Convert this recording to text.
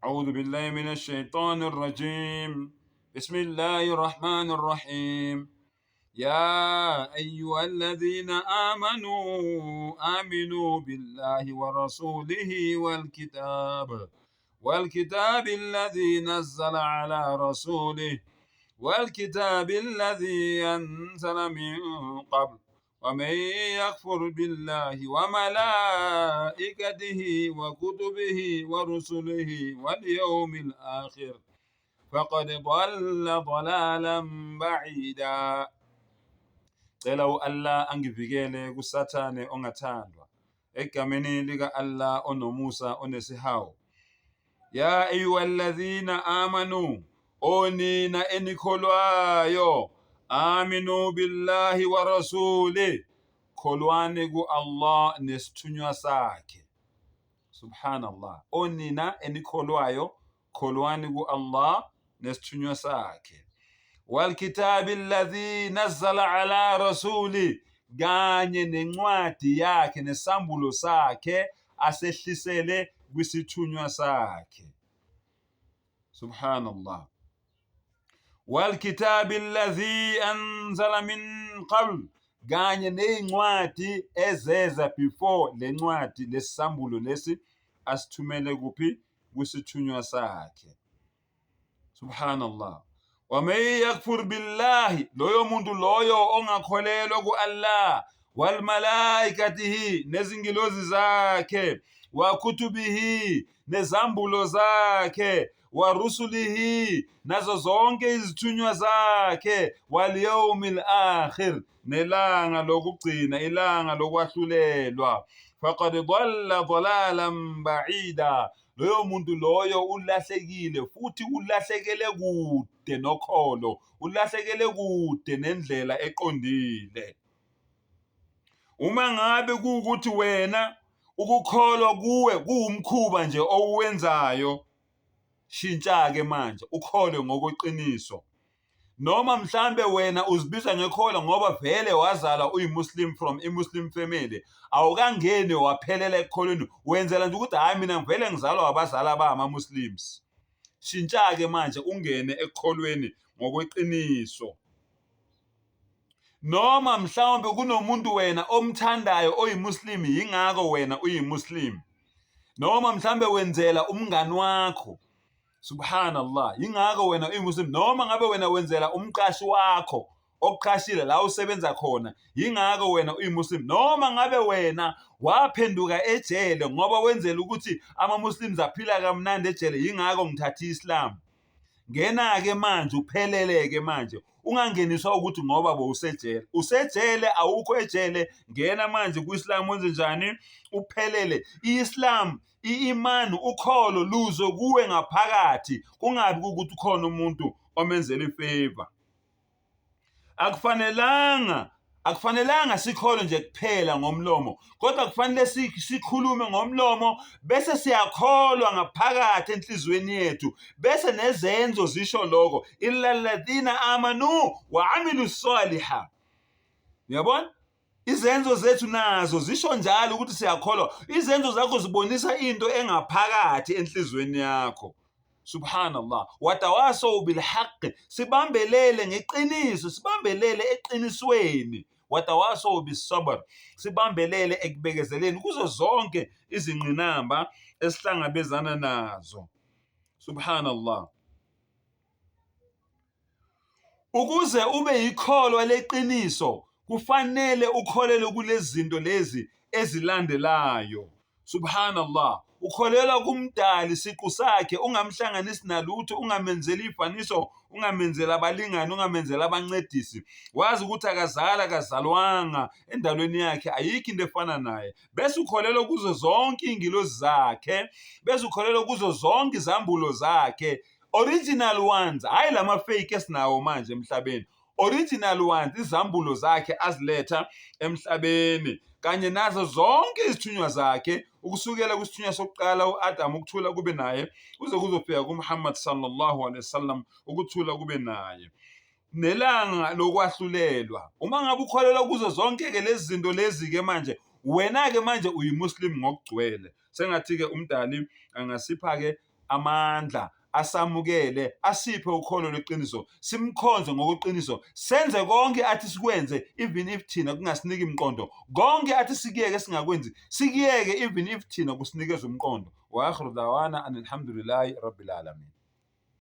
أعوذ بالله من الشيطان الرجيم. بسم الله الرحمن الرحيم. يا أيها الذين آمنوا بالله ورسوله والكتاب الذي نزل على رسوله والكتاب الذي أنزل من قبل ومن يكفر بالله وملائكته وكتبه ورسله واليوم الآخر فقد ضل ضلالا بعيدا. Cela u-Allah angivikele kusathane ongathandwa egameni lika Allah onomusa onesihawu. Ya ayyuhalladhina amanu, onina enikholwayo, aminu billahi wa rasuli, kholwane ku Allah nesithunywa sakhe. Subhanallah. Onina enikholwayo, kholwane ku Allah nesithunywa sakhe. والكتاب الذي نزل على رسوله, kanye nencwadi yakhe nesambulo sakhe asehlisele kwisithunywa sakhe. Subhanallah. والكتاب الذي أنزل من قبل, kanye nencwadi ezeza before lencwadi lesambulo lesi asithumele kuphi kwisithunywa sakhe. Subhanallah. وَمَن يَكْفُرْ بِاللَّهِ, loyo muntu loyo ongakholelwa ku-Allah, وَالْمَلَائِكَتِهِ, nezingilozi zakhe, وَكُتُبِهِ, nezambulo zakhe, وَرُسُلِهِ, nazo zonke izithunywa zakhe, وَالْيَوْمِ الْآخِرِ, nelanga lokugcina, ilanga lokwahlulelwa. فَقَدْ ضَلَّ ضَلَالًا بَعِيدًا, loyo muntu loyo ulahlekile futhi ulahlekele kude nokholo, ulahlekele kude nendlela eqondile. Uma ngabe kuukuthi wena ukukholwa kuwe kuwumkhuba nje owenzayo, shintsha ke manje ukholwe ngokweqiniso. Noma mhlambe wena uzibiza ngekholwa ngoba vele wazala uyimuslim from imuslim family, awukangeni waphelela ekholweni, wenzela nje ukuthi hayi mina vele ngizalwa abazala bama-Muslims. Shintsha ke manje ungene ekholweni ngokweqiniso. Noma mhlawumbe kunomuntu wena omthandayo oyimuslim, yingakho wena uyimuslim. Noma mhlambe wenzela umngani wakho, subhanallah, yingakho wena uyimuslim. Noma ngabe wena wenzela umqashi wakho okuqashile la usebenza khona, yingakho wena uyimuslim. Noma ngabe wena waphenduka ejele ngoba wenzela ukuthi ama-Muslims aphila kamnandi ejele, yingakho ngithatha i-Islam. Ngena ke manje uphelele ke manje, ungangeniswa ukuthi ngoba bowusejele. Usejele, awukho ejele, ngena manje ku-Islam wenze njani? Uphelele. I-Islam, i-imani, ukholo luzo kuwe ngaphakathi, kungabi ukuthi ukhona umuntu omenzela ifavor. Akufanelanga sikhole nje kuphela ngomlomo, kodwa kufanele sikhulume ngomlomo bese siyakholwa ngaphakathi enhlizweni yethu, bese nezenzo zisho lokho. Illa alladhina amanu wa amilu salihah. Uyabona? Izenzo zethu nazo zisho njalo ukuthi siyakholwa. Izenzo zakho zibonisa into engaphakathi enhlizweni yakho. Subhanallah. Watawasaw bil haqq, sibambelele ngeqiniso, sibambelele eqinisweni. Watawasaw bis sabr, sibambelele ekubekezeleni kuzo zonke izingqinamba esihlangabezana nazo. Subhanallah. Ukuze ube yikholwa leqiniso, kufanele ukholele kulezi zinto lezi ezilandelayo. Subhanallah. Ukholelwa kumdali siqu sakhe, ungamhlanganisi nalutho, ungamenzeli ifaniso, ungamenzela abalingani, ungamenzela abancedisi. Wazi ukuthi akazalwanga endalweni yakhe, ayikho into efana naye. Bese ukholelwa kuzo zonke ingilozi zakhe, bese ukholelwa kuzo zonke izambulo zakhe, original ones, hayi lama fake esinawo manje emhlabeni. Original ones, izambulo zakhe aziletha emhlabeni, kanye nazo zonke izithunywa zakhe, ukusukela kwisithunywa sokuqala u-Adam, ukuthula kube naye, kuze kuzofika kuMuhammad sallallahu alaihi wasallam, ukuthula kube naye. Nelanga lokwahlulelwa. Uma ngabe ukholelwa kuzo zonke ke lezi zinto lezi ke manje, wena ke manje uyimuslim ngokugcwele. Sengathi ke umdali angasipha ke amandla, asamukele, asiphe ukholo lweqiniso, simkhonze ngokuqiniso, senze konke athi sikwenze even if thina kungasiniki imqondo, konke athi sikiyeke singakwenzi sikiyeke even if thina kusinikeza umqondo. Wa akhiru dawana alhamdulillahi rabbil alamin.